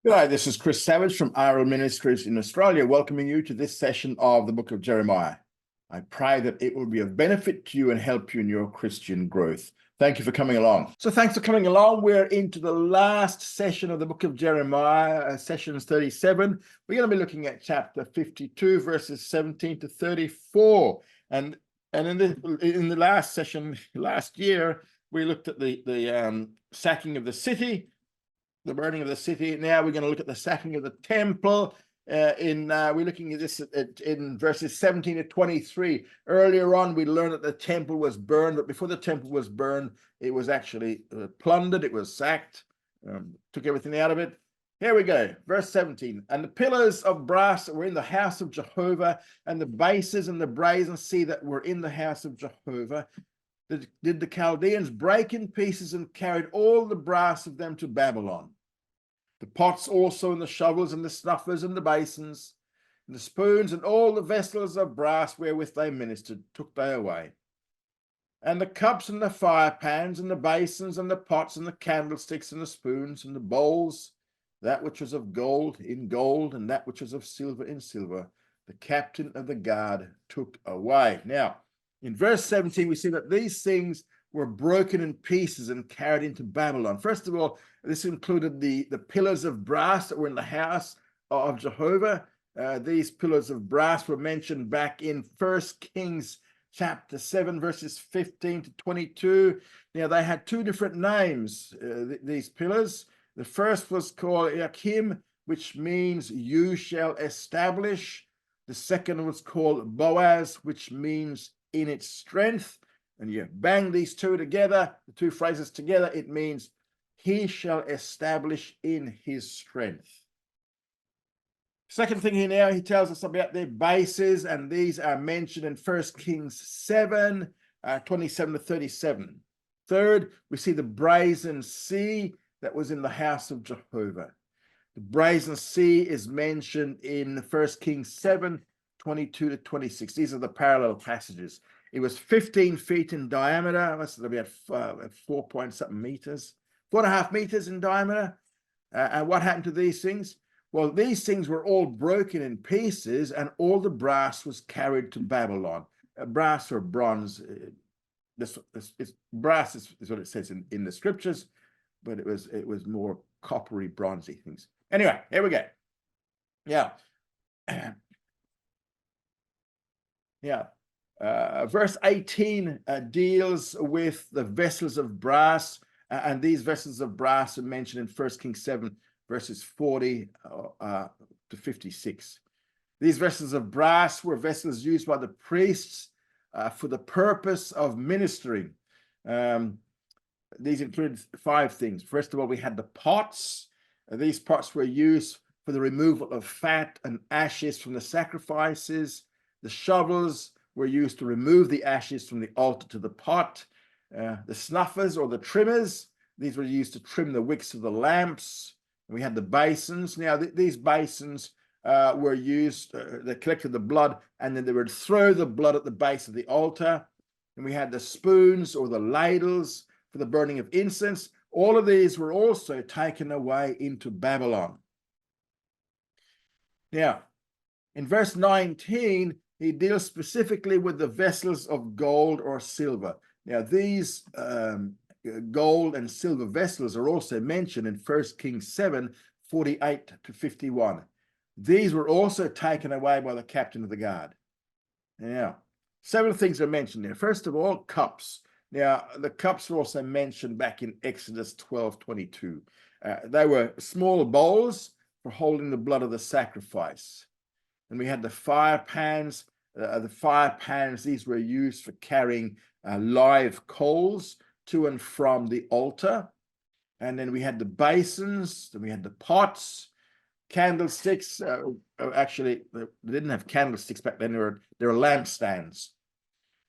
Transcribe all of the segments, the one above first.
G'day, this is Chris Savage from RL Ministries in Australia, welcoming you to this session of the book of Jeremiah. I pray that it will be of benefit to you and help you in your Christian growth. Thank you for coming along. So thanks for coming along. We're into the last session of the book of Jeremiah, sessions 37. We're going to be looking at chapter 52, verses 17 to 34. And in the last session, last year, we looked at the sacking of the city, the burning of the city. Now we're going to look at the sacking of the temple. We're looking at this in verses 17 to 23. Earlier on, we learned that the temple was burned, but before the temple was burned, it was actually plundered. It was sacked, took everything out of it. Here we go, verse 17. And the pillars of brass that were in the house of Jehovah, and the bases and the brazen sea that were in the house of Jehovah, did the Chaldeans break in pieces and carried all the brass of them to Babylon. The pots also and the shovels and the snuffers and the basins and the spoons and all the vessels of brass wherewith they ministered took they away. And the cups and the fire pans and the basins and the pots and the candlesticks and the spoons and the bowls, that which was of gold in gold and that which was of silver in silver, the captain of the guard took away. Now, in verse 17, we see that these things were broken in pieces and carried into Babylon. First of all, this included the pillars of brass that were in the house of Jehovah. These pillars of brass were mentioned back in 1 Kings chapter 7, verses 15 to 22. Now, they had two different names, these pillars. The first was called Yakim, which means you shall establish. The second was called Boaz, which means in its strength. And you bang these two together, the two phrases together, it means he shall establish in his strength. Second thing here now, he tells us about their bases, and these are mentioned in 1 Kings 7, 27 to 37. Third, we see the brazen sea that was in the house of Jehovah. The brazen sea is mentioned in 1 Kings 7, 22 to 26. These are the parallel passages. It was 15 feet in diameter. That's about 4 point something meters, 4.5 meters in diameter. And what happened to these things? Well, these things were all broken in pieces, and all the brass was carried to Babylon. Brass or bronze. Brass is what it says in the scriptures, but it was more coppery, bronzy things. Anyway, here we go. Yeah. Yeah. Verse 18 deals with the vessels of brass, and these vessels of brass are mentioned in 1 Kings 7, verses 40 to 56. These vessels of brass were vessels used by the priests for the purpose of ministering. These included 5 things. First of all, we had the pots. These pots were used for the removal of fat and ashes from the sacrifices. The shovels were used to remove the ashes from the altar to the pot. The snuffers or the trimmers, these were used to trim the wicks of the lamps. And we had the basins. Now, these basins were used, they collected the blood, and then they would throw the blood at the base of the altar. And we had the spoons or the ladles for the burning of incense. All of these were also taken away into Babylon. Now, in verse 19, he deals specifically with the vessels of gold or silver. Now, these gold and silver vessels are also mentioned in 1 Kings 7, 48 to 51. These were also taken away by the captain of the guard. Now, several things are mentioned there. First of all, cups. Now, the cups were also mentioned back in Exodus 12:22. They were small bowls for holding the blood of the sacrifice. And we had the fire pans. These were used for carrying live coals to and from the altar. And then we had the basins, then we had the pots, candlesticks. Actually, they didn't have candlesticks back then. They were lampstands.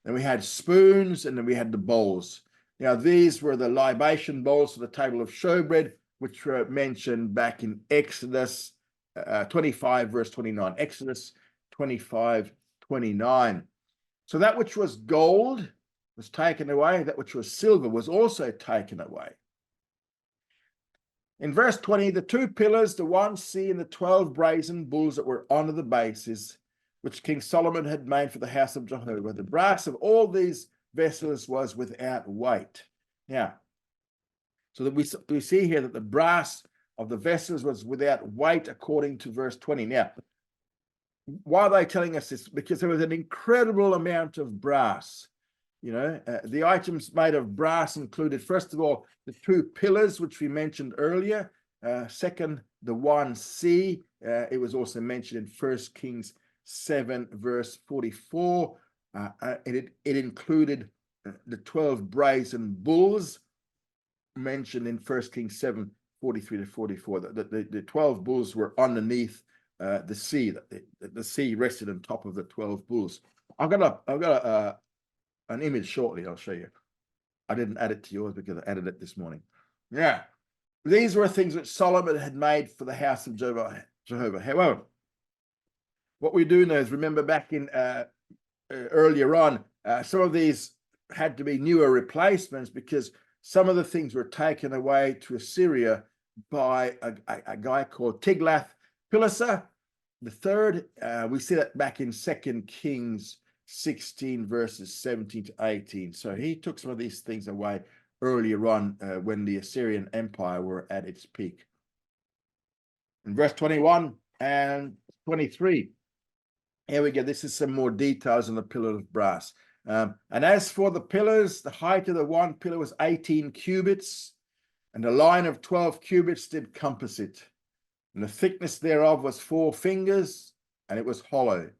Then we had spoons, and then we had the bowls. Now, these were the libation bowls for the table of showbread, which were mentioned back in Exodus 25, verse 29. Exodus 25, 29. So that which was gold was taken away. That which was silver was also taken away. In verse 20, the two pillars, the one sea and the 12 brazen bulls that were under the bases, which King Solomon had made for the house of Jehovah. The brass of all these vessels was without weight. Now, so that we see here that the brass of the vessels was without weight according to verse 20. Now, why are they telling us this? Because there was an incredible amount of brass. The items made of brass included, first of all, the two pillars, which we mentioned earlier. Second, the one sea. It was also mentioned in 1 Kings 7, verse 44. It included the 12 brazen bulls mentioned in 1 Kings 7, 43 to 44. The 12 bulls were underneath the sea. The sea rested on top of the 12 bulls. I've got an image shortly. I'll show you. I didn't add it to yours because I added it this morning. Yeah, these were things that Solomon had made for the house of Jehovah. However, what we do know is, remember back in earlier on, some of these had to be newer replacements because some of the things were taken away to Assyria by a guy called Tiglath-Pileser III. We see that back in 2 Kings 16, verses 17 to 18. So he took some of these things away earlier on when the Assyrian Empire were at its peak. In verse 21 and 23, here we go. This is some more details on the pillar of brass. And as for the pillars, the height of the one pillar was 18 cubits, and a line of 12 cubits did compass it. And the thickness thereof was 4 fingers, and it was hollow.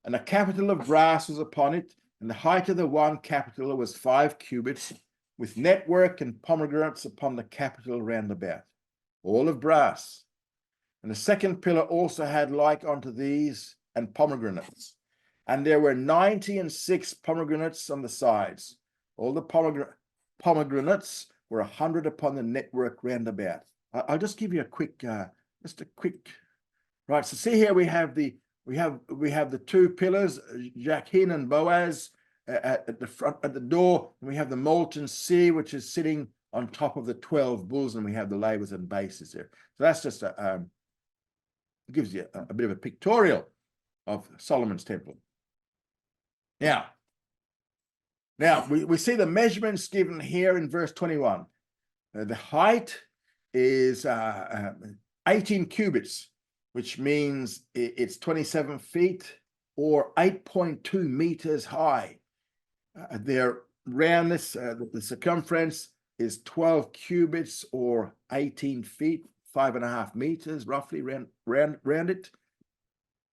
And a capital of brass was upon it, and the height of the one capital was 5 cubits, with network and pomegranates upon the capital round about, all of brass. And the second pillar also had like unto these, and pomegranates. And there were 96 pomegranates on the sides. All the pomegranates were 100 upon the network round about. I'll just give you a quick, right. So see here we have the two pillars, Jachin and Boaz at the front, at the door. And we have the molten sea, which is sitting on top of the 12 bulls, and we have the lavers and bases there. So that's just gives you a bit of a pictorial of Solomon's temple. Now we see the measurements given here in verse 21. The height is 18 cubits, which means it's 27 feet or 8.2 meters high. Their roundness, the circumference is 12 cubits or 18 feet, 5.5 meters roughly round it.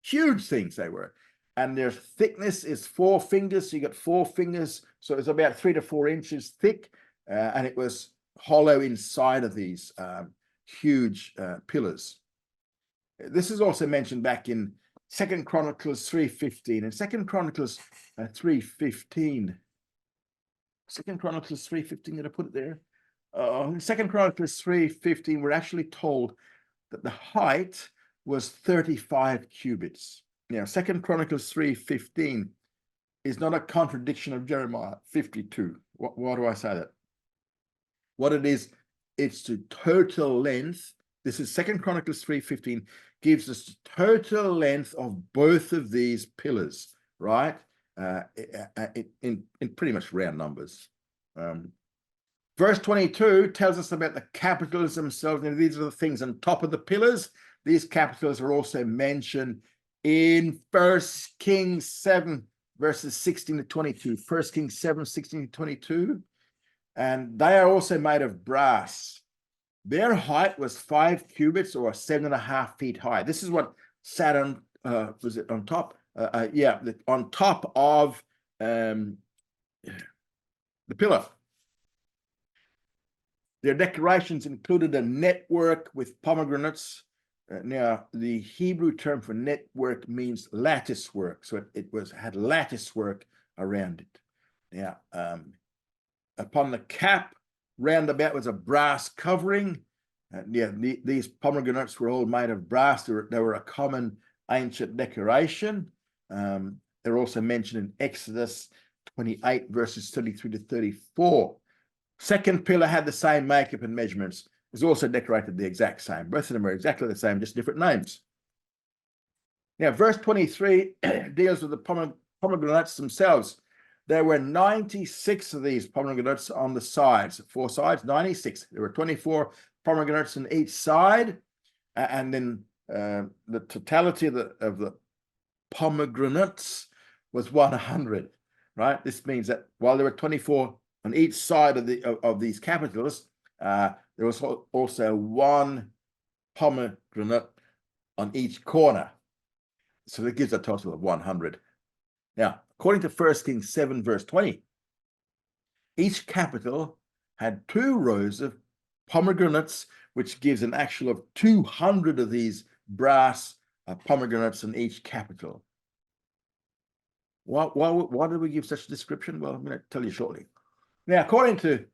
Huge things they were. And their thickness is 4 fingers. So you got 4 fingers. So it's about 3 to 4 inches thick. And it was hollow inside of these huge pillars. This is also mentioned back in 2 Chronicles 3:15. And 2 Chronicles 3:15. 2 Chronicles 3:15, did I put it there? In 2 Chronicles 3:15, we're actually told that the height was 35 cubits. Now, 2 Chronicles 3:15 is not a contradiction of Jeremiah 52. Why do I say that? What it is, it's the total length. This is 2 Chronicles 3:15, gives us the total length of both of these pillars, right? In pretty much round numbers. Verse 22 tells us about the capitals themselves. And these are the things on top of the pillars. These capitals are also mentioned in 1 Kings 7, verses 16 to 22. 1 Kings 7, 16 to 22. And they are also made of brass. Their height was 5 cubits or 7.5 feet high. This is what sat on, was it on top? On top of the pillar. Their decorations included a network with pomegranates. Now, the Hebrew term for network means lattice work. So it had lattice work around it. Now, upon the cap, round about was a brass covering. These pomegranates were all made of brass. They were a common ancient decoration. They're also mentioned in Exodus 28, verses 33 to 34. Second pillar had the same makeup and measurements. is also decorated the exact same. Both of them are exactly the same, just different names. Now, verse 23 deals with the pomegranates themselves. There were 96 of these pomegranates on the sides, 4 sides, 96. There were 24 pomegranates on each side, and then the totality of the pomegranates was 100. Right? This means that while there were 24 on each side of these capitals, there was also 1 pomegranate on each corner. So that gives a total of 100. Now, according to 1 Kings 7, verse 20, each capital had 2 rows of pomegranates, which gives an actual of 200 of these brass pomegranates in each capital. Why did we give such a description? Well, I'm going to tell you shortly. Now, according to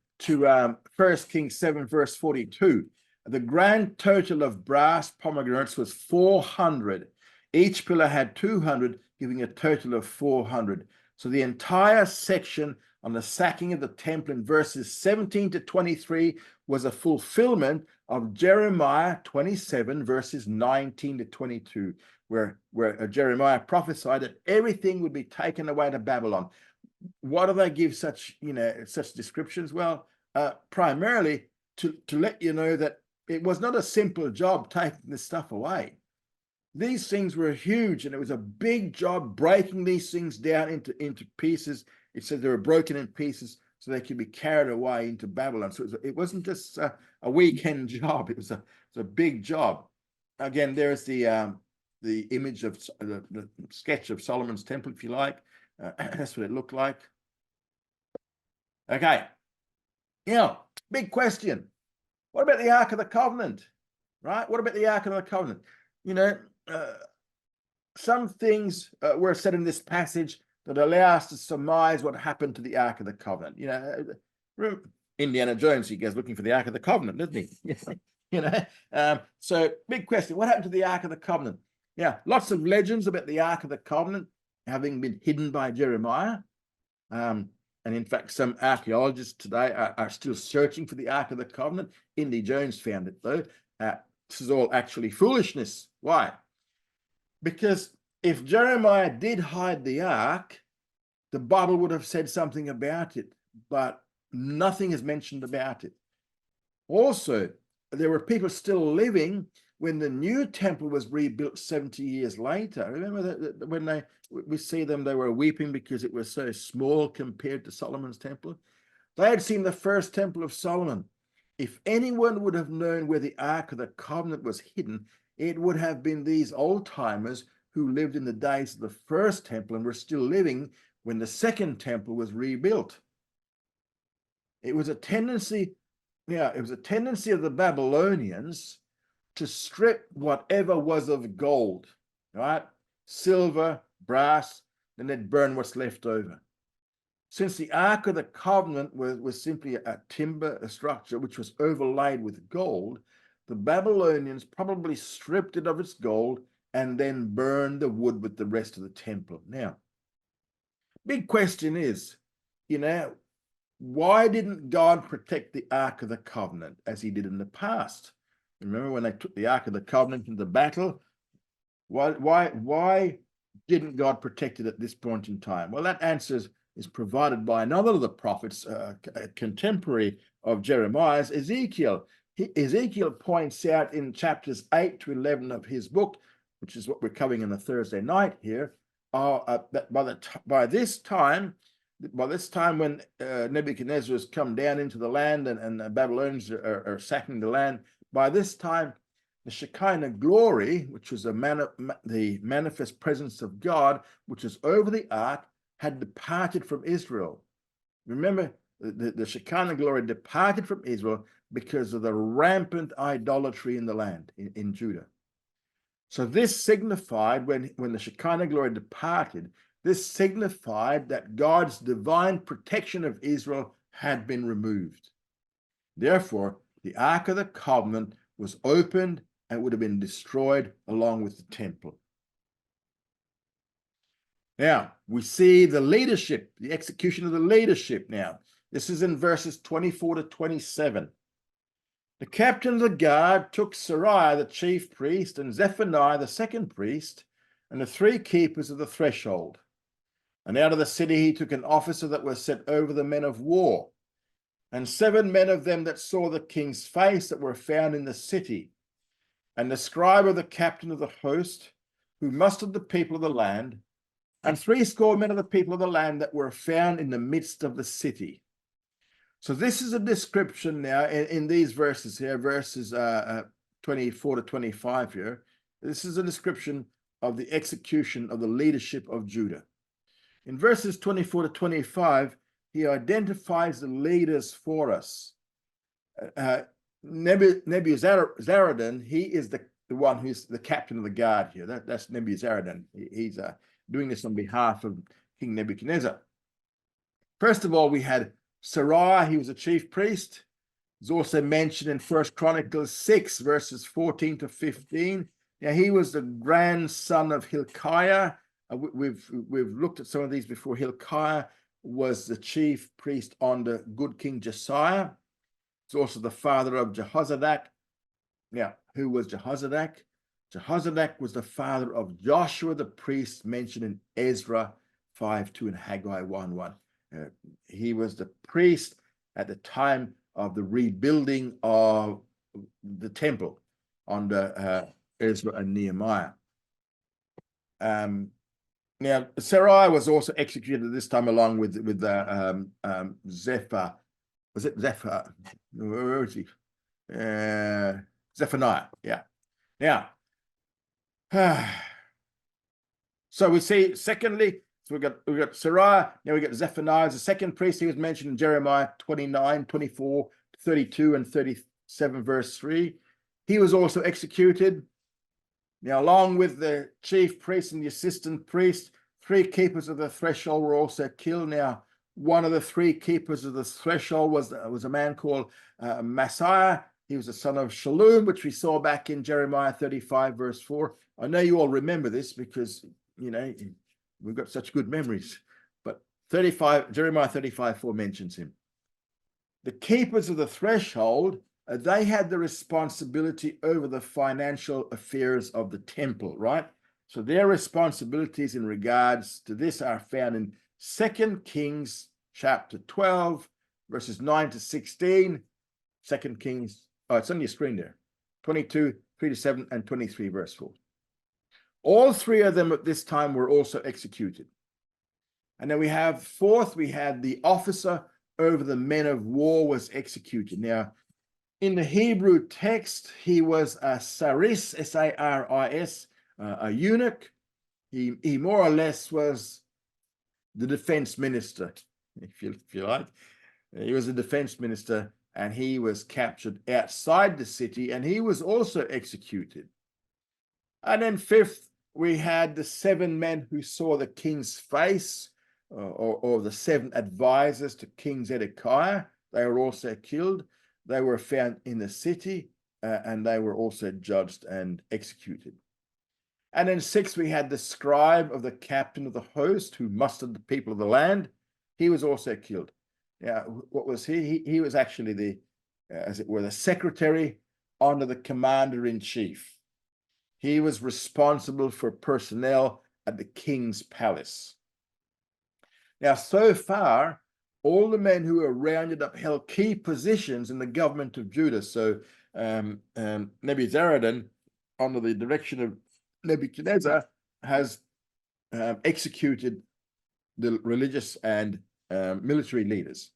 1 Kings 7, verse 42, the grand total of brass pomegranates was 400. Each pillar had 200, giving a total of 400. So the entire section on the sacking of the temple in verses 17 to 23 was a fulfillment of Jeremiah 27, verses 19 to 22, where Jeremiah prophesied that everything would be taken away to Babylon. Why do they give such descriptions? Well, primarily to let you know that it was not a simple job taking this stuff away. These things were huge, and it was a big job breaking these things down into pieces. It said they were broken in pieces so they could be carried away into Babylon. So it wasn't just a weekend job. It was a big job. Again, there's the image of the sketch of Solomon's temple, if you like. That's what it looked like. Okay. Now, big question. What about the Ark of the Covenant? Right? What about the Ark of the Covenant? Some things were said in this passage that allow us to surmise what happened to the Ark of the Covenant. Indiana Jones, he goes looking for the Ark of the Covenant, doesn't he? So big question, what happened to the Ark of the Covenant? Yeah, lots of legends about the Ark of the Covenant having been hidden by Jeremiah. And in fact, some archaeologists today are still searching for the Ark of the Covenant. Indy Jones found it, though. This is all actually foolishness. Why? Because if Jeremiah did hide the ark, the Bible would have said something about it, but nothing is mentioned about it. Also, there were people still living when the new temple was rebuilt 70 years later. Remember that when we see them, they were weeping because it was so small compared to Solomon's temple. They had seen the first temple of Solomon. If anyone would have known where the Ark of the Covenant was hidden, it would have been these old-timers who lived in the days of the first temple and were still living when the second temple was rebuilt. It was a tendency of the Babylonians to strip whatever was of gold, right? Silver, brass, and they'd burn what's left over. Since the Ark of the Covenant was simply a timber structure which was overlaid with gold, the Babylonians probably stripped it of its gold and then burned the wood with the rest of the temple. Now, big question is, why didn't God protect the Ark of the Covenant as he did in the past? Remember when they took the Ark of the Covenant into battle? Why didn't God protect it at this point in time? Well, that answer is provided by another of the prophets, a contemporary of Jeremiah's, Ezekiel. Ezekiel points out in chapters 8 to 11 of his book, which is what we're covering on a Thursday night here, that by this time when Nebuchadnezzar has come down into the land and the Babylonians are sacking the land, by this time the Shekinah glory, which was the manifest presence of God, which is over the ark, had departed from Israel. Remember, the Shekinah glory departed from Israel because of the rampant idolatry in the land, in Judah. So this signified, when the Shekinah glory departed, this signified that God's divine protection of Israel had been removed. Therefore, the Ark of the Covenant was opened and would have been destroyed along with the temple. Now, we see the leadership, the execution of the leadership now. This is in verses 24 to 27. The captain of the guard took Seraiah the chief priest and Zephaniah the second priest and the three keepers of the threshold. And out of the city he took an officer that was set over the men of war, and 7 men of them that saw the king's face that were found in the city, and the scribe of the captain of the host, who mustered the people of the land, and 70 men of the people of the land that were found in the midst of the city. So this is a description now in these verses here, verses 24 to 25 here. This is a description of the execution of the leadership of Judah. In verses 24 to 25, he identifies the leaders for us. Nebuzaradan, he is the one who's the captain of the guard here. That's Nebuzaradan. He's doing this on behalf of King Nebuchadnezzar. First of all, we had Seraiah, he was a chief priest. He's also mentioned in 1 Chronicles 6, verses 14 to 15. Now, he was the grandson of Hilkiah. We've looked at some of these before. Hilkiah was the chief priest under good King Josiah. He's also the father of Jehozadak. Now, who was Jehozadak? Jehozadak was the father of Joshua, the priest mentioned in Ezra 5:2 and Haggai 1:1. He was the priest at the time of the rebuilding of the temple under Ezra and Nehemiah. Now, Seraiah was also executed this time along with Zephyr. Was it Zephyr? Where is he? Zephaniah. Yeah. Now, so we see, secondly, so we got Seraiah, now we got Zephaniah as the second priest. He was mentioned in Jeremiah 29, 24, 32, and 37, verse 3. He was also executed. Now, along with the chief priest and the assistant priest, 3 keepers of the threshold were also killed. Now, one of the 3 keepers of the threshold was a man called Maaseiah. He was the son of Shallum, which we saw back in Jeremiah 35, verse 4. I know you all remember this because, you know, we've got such good memories. But Jeremiah 35:4 mentions him. The keepers of the threshold, they had the responsibility over the financial affairs of the temple, right? So their responsibilities in regards to this are found in 2 Kings chapter 12, verses 9 to 16. 2 Kings, it's on your screen there. 22, 3 to 7, and 23, verse 4. All 3 of them at this time were also executed. And then we had the officer over the men of war was executed. Now, in the Hebrew text, he was a saris, S-A-R-I-S, a eunuch. He more or less was the defense minister, if you like. He was a defense minister, and he was captured outside the city, and he was also executed. And then 5th, we had the 7 men who saw the king's face, or the 7 advisors to King Zedekiah. They were also killed. They were found in the city, and they were also judged and executed. And then 6th, we had the scribe of the captain of the host who mustered the people of the land. He was also killed. Now, what was he? He was actually the, as it were, the secretary under the commander-in-chief. He was responsible for personnel at the king's palace. Now, so far, all the men who were rounded up held key positions in the government of Judah. So Nebuzaradan, under the direction of Nebuchadnezzar, has executed the religious and military leaders.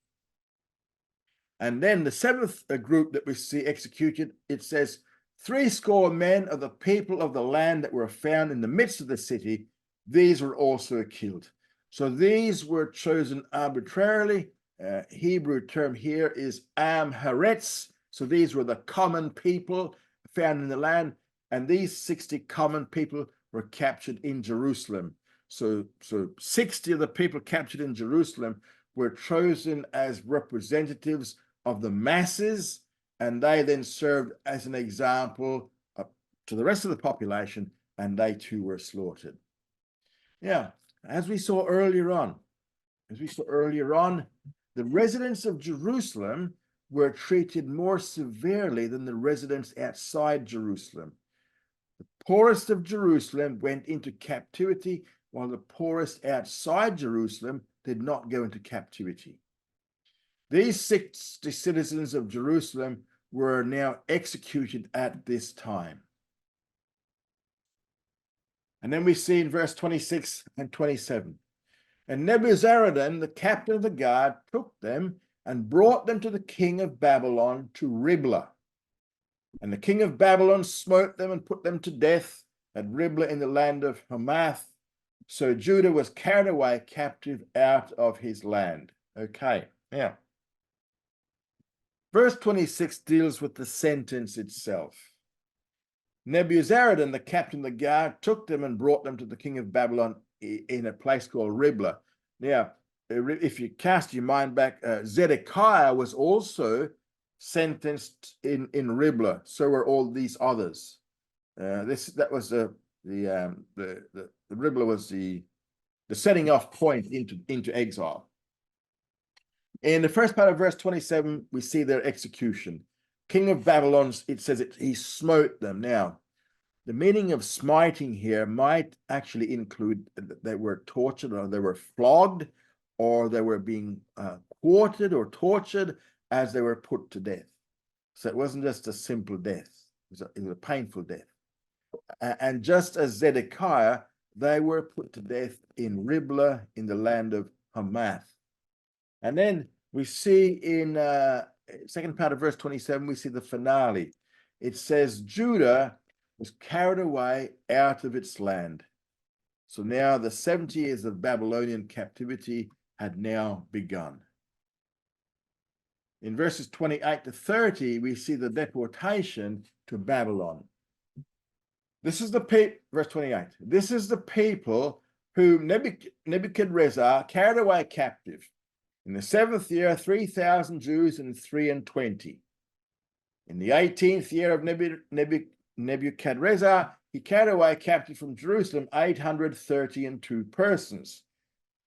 And then the 7th group that we see executed, it says, 70 men of the people of the land that were found in the midst of the city, these were also killed. So these were chosen arbitrarily. Hebrew term here is Am Haaretz. So these were the common people found in the land. And these 60 common people were captured in Jerusalem. So 60 of the people captured in Jerusalem were chosen as representatives of the masses, and they then served as an example to the rest of the population, and they too were slaughtered. Yeah, as we saw earlier on, the residents of Jerusalem were treated more severely than the residents outside Jerusalem. The poorest of Jerusalem went into captivity, while the poorest outside Jerusalem did not go into captivity. These 60 citizens of Jerusalem were now executed at this time. And then we see in verse 26 and 27, and Nebuzaradan, the captain of the guard, took them and brought them to the king of Babylon to Riblah. And the king of Babylon smote them and put them to death at Riblah in the land of Hamath. So Judah was carried away captive out of his land. Okay, now, verse 26 deals with the sentence itself. Nebuzaradan, the captain of the guard, took them and brought them to the king of Babylon in a place called Riblah. Now, if you cast your mind back, Zedekiah was also sentenced in Riblah. So were all these others. That was the Riblah was the setting off point into exile. In the first part of verse 27, we see their execution. King of Babylon, it says he smote them. Now, the meaning of smiting here might actually include that they were tortured, or they were flogged, or they were being quartered or tortured as they were put to death. So it wasn't just a simple death. It was a painful death. And just as Zedekiah, they were put to death in Riblah in the land of Hamath. And then we see in second part of verse 27, we see the finale. It says, Judah was carried away out of its land. So now the 70 years of Babylonian captivity had now begun. In verses 28 to 30, we see the deportation to Babylon. This is the people, verse 28, this is the people whom Nebuchadnezzar carried away captive. In the 7th year, 3,000 Jews and 23. In the 18th year of Nebuchadnezzar, he carried away captive from Jerusalem 832 persons.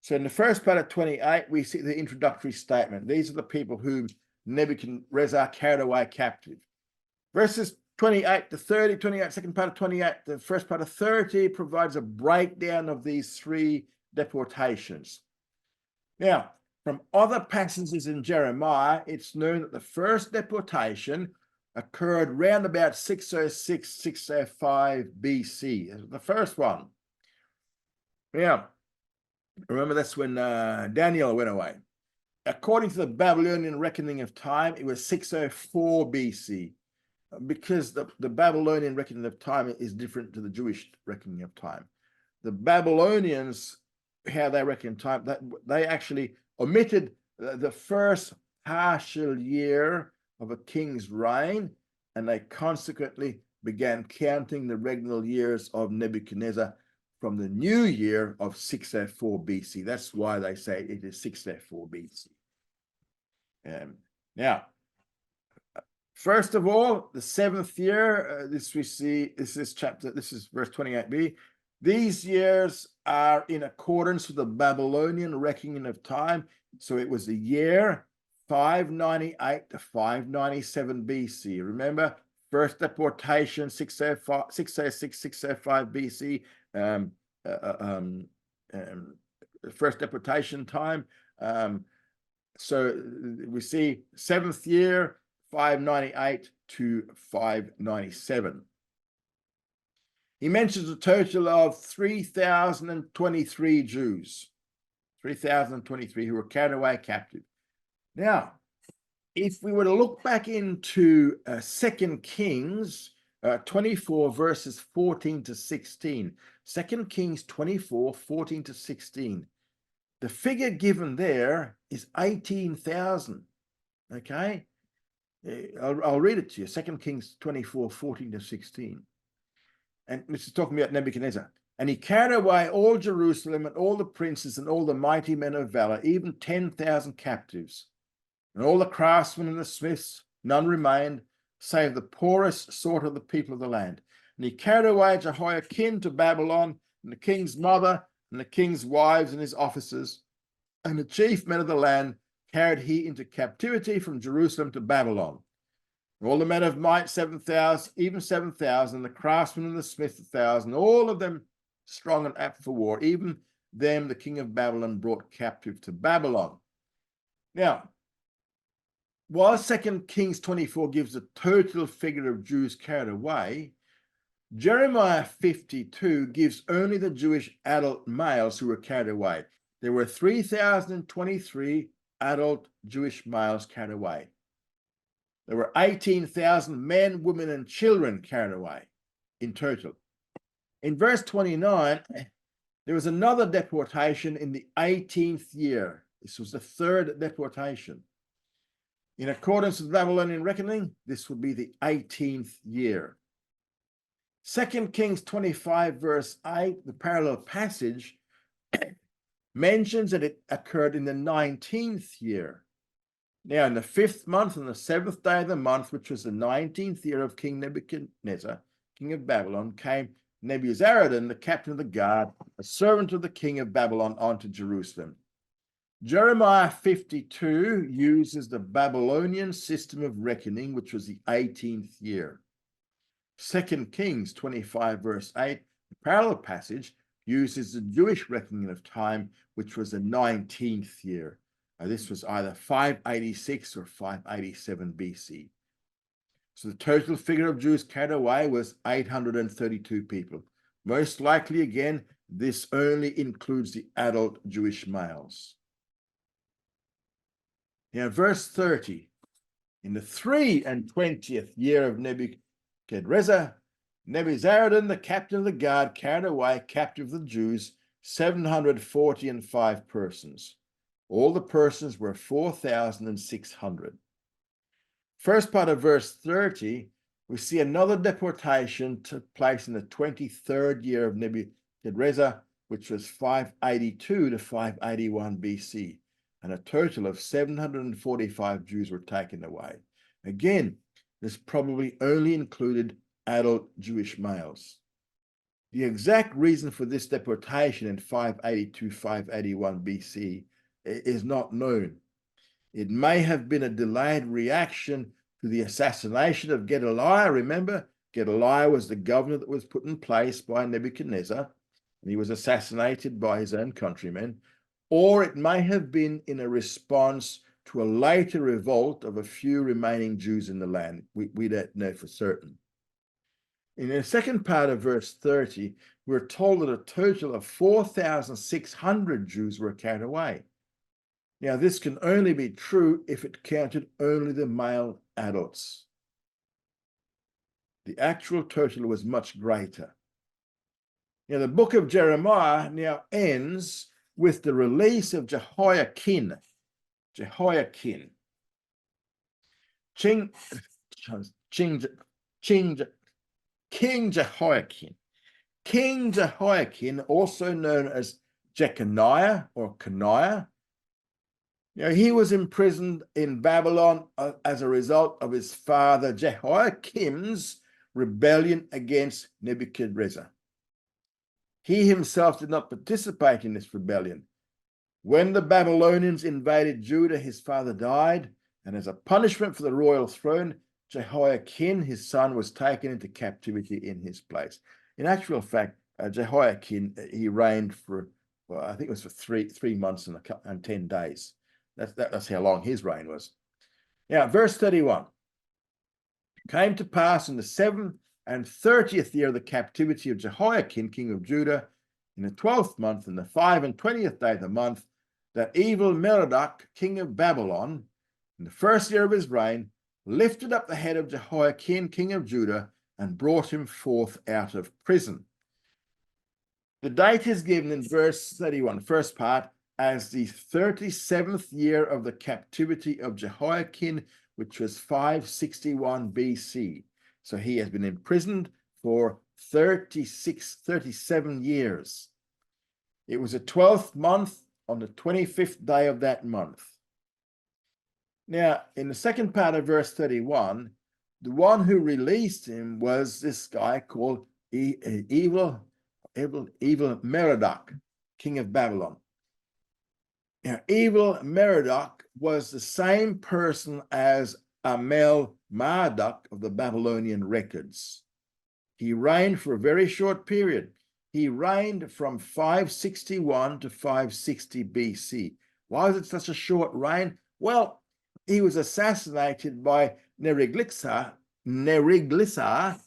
So in the first part of 28, we see the introductory statement. These are the people whom Nebuchadnezzar carried away captive. Verses 28 to 30, 28, second part of 28, the first part of 30 provides a breakdown of these three deportations. Now, from other passages in Jeremiah, it's known that the first deportation occurred round about 606, 605 BC. The first one. Yeah. Remember, that's when Daniel went away. According to the Babylonian reckoning of time, it was 604 BC, because the Babylonian reckoning of time is different to the Jewish reckoning of time. The Babylonians, how they reckon time, they actually omitted the first partial year of a king's reign, and they consequently began counting the regnal years of Nebuchadnezzar from the new year of 604 BC. That's why they say it is 604 BC. Now, first of all, the 7th year, this we see, this is verse 28b. These years are in accordance with the Babylonian reckoning of time. So it was the year 598 to 597 BC. Remember, first deportation, 606, 605 BC. First deportation time. So we see 7th year, 598 to 597. He mentions a total of 3,023 Jews, 3,023 who were carried away captive. Now, if we were to look back into 2 Kings 24, verses 14 to 16, 2 Kings 24, 14 to 16, the figure given there is 18,000, okay? I'll read it to you, 2 Kings 24, 14 to 16. And this is talking about Nebuchadnezzar. And he carried away all Jerusalem and all the princes and all the mighty men of valor, even 10,000 captives. And all the craftsmen and the smiths, none remained, save the poorest sort of the people of the land. And he carried away Jehoiakim to Babylon, and the king's mother, and the king's wives and his officers, and the chief men of the land, carried he into captivity from Jerusalem to Babylon. All the men of might, 7,000, even 7,000, the craftsmen and the smiths, 1,000, all of them strong and apt for war. Even them the king of Babylon brought captive to Babylon. Now, while 2 Kings 24 gives a total figure of Jews carried away, Jeremiah 52 gives only the Jewish adult males who were carried away. There were 3,023 adult Jewish males carried away. There were 18,000 men, women, and children carried away in total. In verse 29, there was another deportation in the 18th year. This was the third deportation. In accordance with Babylonian reckoning, this would be the 18th year. 2 Kings 25, verse 8, the parallel passage, mentions that it occurred in the 19th year. Now, in the 5th month, on the 7th day of the month, which was the 19th year of King Nebuchadnezzar, king of Babylon, came Nebuzaradan, the captain of the guard, a servant of the king of Babylon, onto Jerusalem. Jeremiah 52 uses the Babylonian system of reckoning, which was the 18th year. 2 Kings 25, verse 8, the parallel passage, uses the Jewish reckoning of time, which was the 19th year. This was either 586 or 587 BC. So the total figure of Jews carried away was 832 people. Most likely, again, this only includes the adult Jewish males. Now, verse 30, in the 23rd year of Nebuchadnezzar, Nebuzaradan, the captain of the guard, carried away captive the Jews, 745 persons. All the persons were 4,600. First part of verse 30, we see another deportation took place in the 23rd year of Nebuchadnezzar, which was 582 to 581 BC. And a total of 745 Jews were taken away. Again, this probably only included adult Jewish males. The exact reason for this deportation in 582-581 BC is not known. It may have been a delayed reaction to the assassination of Gedaliah. Remember, Gedaliah was the governor that was put in place by Nebuchadnezzar, and he was assassinated by his own countrymen. Or it may have been in a response to a later revolt of a few remaining Jews in the land. We don't know for certain. In the second part of verse 30, we're told that a total of 4,600 Jews were carried away. Now, this can only be true if it counted only the male adults. The actual total was much greater. Now, the book of Jeremiah now ends with the release of Jehoiakim. King Jehoiakim. King Jehoiakim, also known as Jeconiah or Coniah, he was imprisoned in Babylon as a result of his father Jehoiakim's rebellion against Nebuchadnezzar. He himself did not participate in this rebellion. When the Babylonians invaded Judah, his father died, and as a punishment for the royal throne, Jehoiakim, his son, was taken into captivity in his place. In actual fact, Jehoiakim, he reigned for, well, I think it was for three months and 10 days. That's how long his reign was. Now, verse 31. It came to pass in the 7th and 30th year of the captivity of Jehoiakim, king of Judah, in the 12th month, in the 25th day of the month, that evil Merodach, king of Babylon, in the first year of his reign, lifted up the head of Jehoiakim, king of Judah, and brought him forth out of prison. The date is given in verse 31, first part, as the 37th year of the captivity of Jehoiakim, which was 561 BC. So he has been imprisoned for 37 years. It was the 12th month on the 25th day of that month. Now, in the second part of verse 31, the one who released him was this guy called evil Merodach, king of Babylon. Now, evil Merodach was the same person as Amel Marduk of the Babylonian records. He reigned for a very short period. He reigned from 561 to 560 BC. Why was it such a short reign? Well, he was assassinated by Neriglissar. Neriglissar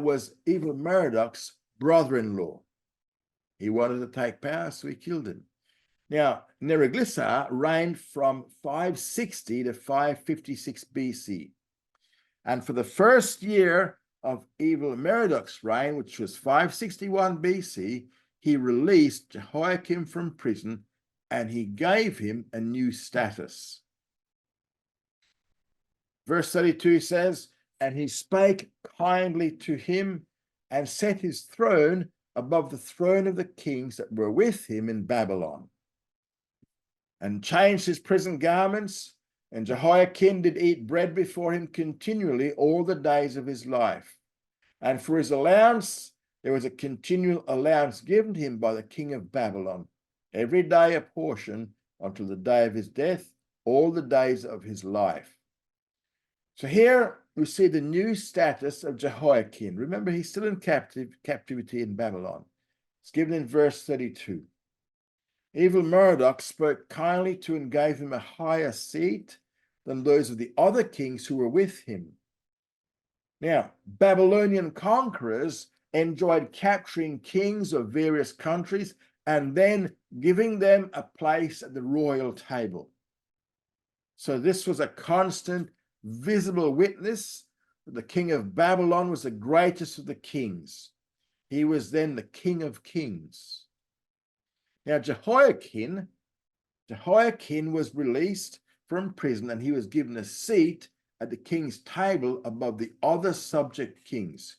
was evil Merodach's brother-in-law. He wanted to take power, so he killed him. Now, Neriglissar reigned from 560 to 556 BC. And for the first year of evil Merodach's reign, which was 561 BC, he released Jehoiakim from prison and he gave him a new status. Verse 32 says, "And he spake kindly to him and set his throne above the throne of the kings that were with him in Babylon, and changed his prison garments, and Jehoiakim did eat bread before him continually all the days of his life. And for his allowance, there was a continual allowance given to him by the king of Babylon, every day a portion until the day of his death, all the days of his life." So here we see the new status of Jehoiakim. Remember, he's still in captivity in Babylon. It's given in verse 32. Evil Merodach spoke kindly to and gave him a higher seat than those of the other kings who were with him. Now, Babylonian conquerors enjoyed capturing kings of various countries and then giving them a place at the royal table. So this was a constant, visible witness that the king of Babylon was the greatest of the kings. He was then the king of kings. Now, Jehoiakim was released from prison and he was given a seat at the king's table above the other subject kings.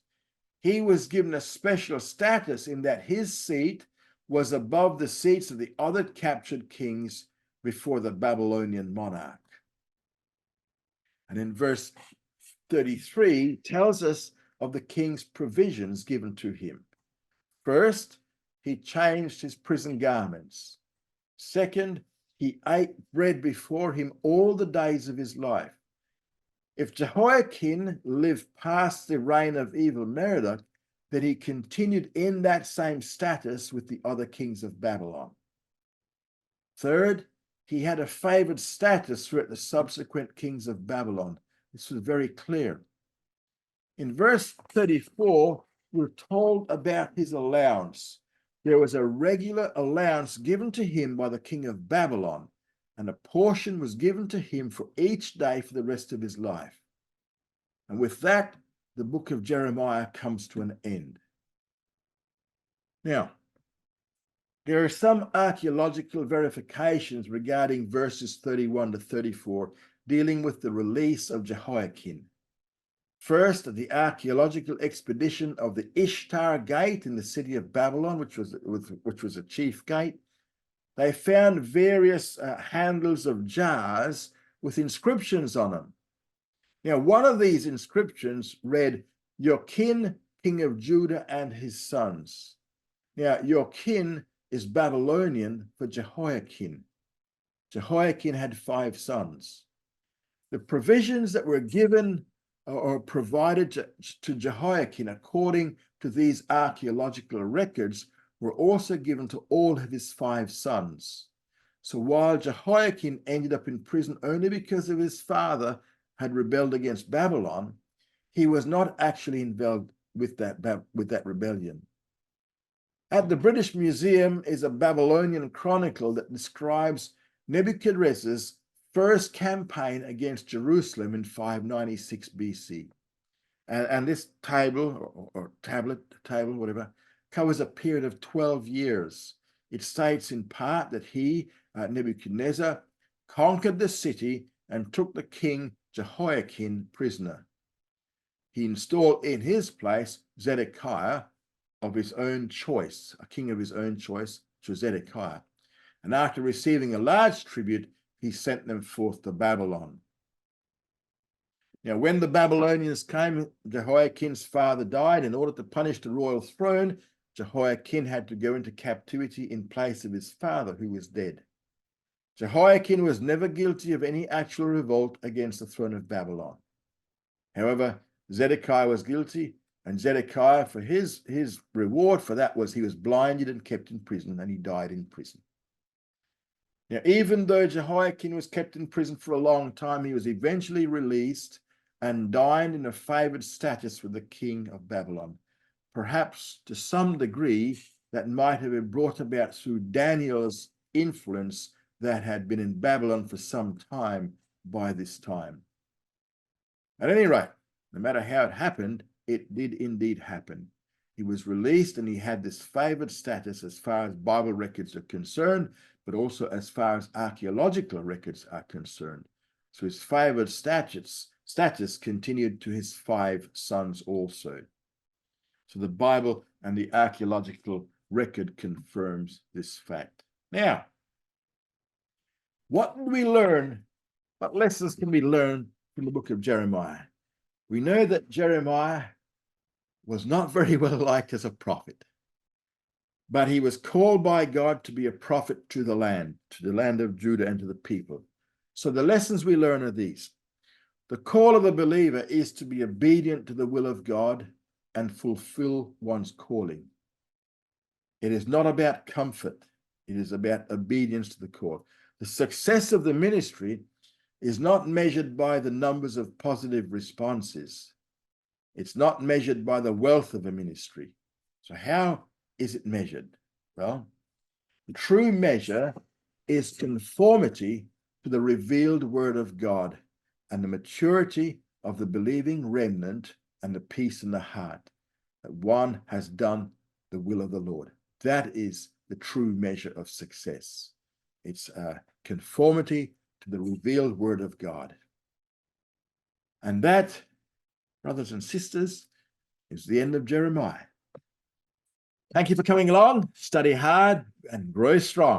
He was given a special status in that his seat was above the seats of the other captured kings before the Babylonian monarch. And in verse 33 tells us of the king's provisions given to him. First, he changed his prison garments. Second, he ate bread before him all the days of his life. If Jehoiakim lived past the reign of evil Merodach, then he continued in that same status with the other kings of Babylon. Third, he had a favored status throughout the subsequent kings of Babylon. This was very clear. In verse 34, we're told about his allowance. There was a regular allowance given to him by the king of Babylon, and a portion was given to him for each day for the rest of his life. And with that, the book of Jeremiah comes to an end. Now, there are some archaeological verifications regarding verses 31 to 34 dealing with the release of Jehoiakim. First, the archaeological expedition of the Ishtar Gate in the city of Babylon, which was a chief gate, they found various handles of jars with inscriptions on them. Now, one of these inscriptions read, "Yokin, king of Judah and his sons." Now, Yokin is Babylonian for Jehoiakim. Jehoiakim had 5 sons. The provisions that were given or provided to Jehoiakim according to these archaeological records were also given to all of his 5 sons. So while Jehoiakim ended up in prison only because of his father had rebelled against Babylon, he was not actually involved with that rebellion. At the British Museum is a Babylonian chronicle that describes Nebuchadnezzar's first campaign against Jerusalem in 596 BC. And this table, or tablet, whatever, covers a period of 12 years. It states in part that he, Nebuchadnezzar, conquered the city and took the king Jehoiakim prisoner. He installed in his place Zedekiah of his own choice, a king of his own choice, which was Zedekiah. And after receiving a large tribute, he sent them forth to Babylon. Now, when the Babylonians came, Jehoiakim's father died. In order to punish the royal throne, Jehoiakim had to go into captivity in place of his father, who was dead. Jehoiakim was never guilty of any actual revolt against the throne of Babylon. However, Zedekiah was guilty, and Zedekiah, for his reward for that was he was blinded and kept in prison, and he died in prison. Now, even though Jehoiakim was kept in prison for a long time, he was eventually released and dined in a favored status with the king of Babylon. Perhaps to some degree, that might have been brought about through Daniel's influence that had been in Babylon for some time by this time. At any rate, no matter how it happened, it did indeed happen. He was released and he had this favored status as far as Bible records are concerned, but also as far as archaeological records are concerned. So his favored status continued to his 5 sons also. So the Bible and the archaeological record confirms this fact. Now, what did we learn? What lessons can we learn from the book of Jeremiah? We know that Jeremiah was not very well liked as a prophet, but he was called by God to be a prophet to the land of Judah and to the people. So the lessons we learn are these. The call of a believer is to be obedient to the will of God and fulfill one's calling. It is not about comfort. It is about obedience to the call. The success of the ministry is not measured by the numbers of positive responses. It's not measured by the wealth of a ministry. So how is it measured? Well, the true measure is conformity to the revealed word of God and the maturity of the believing remnant and the peace in the heart that one has done the will of the Lord. That is the true measure of success. It's conformity to the revealed word of God. And that, brothers and sisters, is the end of Jeremiah. Thank you for coming along. Study hard and grow strong.